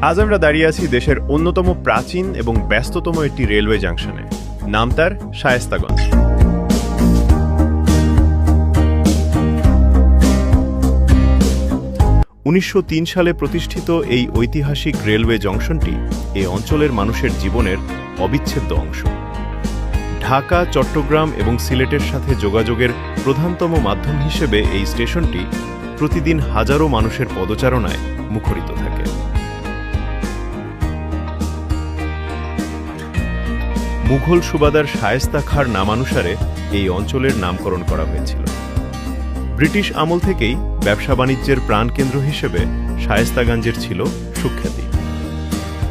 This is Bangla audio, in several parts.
আজ আমরা দাঁড়িয়ে আছি দেশের অন্যতম প্রাচীন এবং ব্যস্ততম একটি রেলওয়ে জাংশনে। নাম তার শায়েস্তাগঞ্জ। 1903 সালে প্রতিষ্ঠিত এই ঐতিহাসিক রেলওয়ে জংশনটি এই অঞ্চলের মানুষের জীবনের অবিচ্ছেদ্য অংশ। ঢাকা, চট্টগ্রাম এবং সিলেটের সাথে যোগাযোগের প্রধানতম মাধ্যম হিসেবে এই স্টেশনটি প্রতিদিন হাজারো মানুষের পদচারণায় মুখরিত থাকে। মুঘল সুবাদার শায়েস্তা খাঁর নামানুসারে এই অঞ্চলের নামকরণ করা হয়েছিল। ব্রিটিশ আমল থেকেই ব্যবসা বাণিজ্যের প্রাণকেন্দ্র হিসেবে শায়েস্তাগঞ্জের ছিল সুখ্যাতি।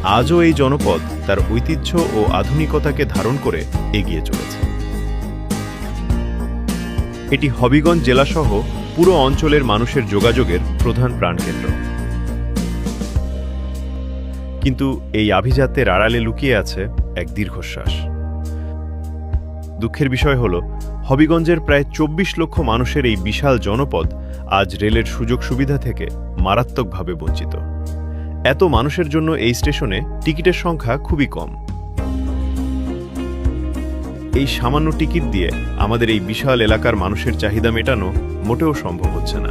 আজও এই জনপদ তার ঐতিহ্য ও আধুনিকতাকে ধারণ করে এগিয়ে চলেছে। এটি হবিগঞ্জ জেলাসহ পুরো অঞ্চলের মানুষের যোগাযোগের প্রধান প্রাণকেন্দ্র। কিন্তু এই আভিজাত্যের আড়ালে লুকিয়ে আছে এক দীর্ঘশ্বাস। দুঃখের বিষয় হল, হবিগঞ্জের প্রায় 24 লক্ষ মানুষের এই বিশাল জনপদ আজ রেলের সুযোগ সুবিধা থেকে মারাত্মকভাবে বঞ্চিত। এত মানুষের জন্য এই স্টেশনে টিকিটের সংখ্যা খুবই কম। এই সামান্য টিকিট দিয়ে আমাদের এই বিশাল এলাকার মানুষের চাহিদা মেটানো মোটেও সম্ভব হচ্ছে না।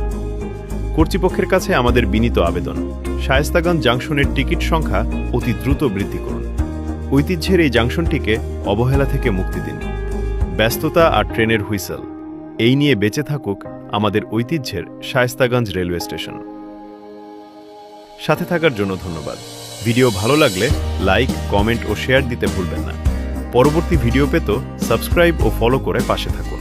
কর্তৃপক্ষের কাছে আমাদের বিনীত আবেদন, শায়েস্তাগঞ্জ জাংশনের টিকিট সংখ্যা অতি দ্রুত বৃদ্ধি করুন। ঐতিহ্যের এই জাংশনটিকে অবহেলা থেকে মুক্তি দিন। ব্যস্ততা আর ট্রেনের হুইসেল এই নিয়ে বেঁচে থাকুক আমাদের ঐতিহ্যের শায়েস্তাগঞ্জ রেলওয়ে স্টেশন। সাথে থাকার জন্য ধন্যবাদ। ভিডিও ভালো লাগলে লাইক, কমেন্ট ও শেয়ার দিতে ভুলবেন না। পরবর্তী ভিডিও পেতে সাবস্ক্রাইব ও ফলো করে পাশে থাকুন।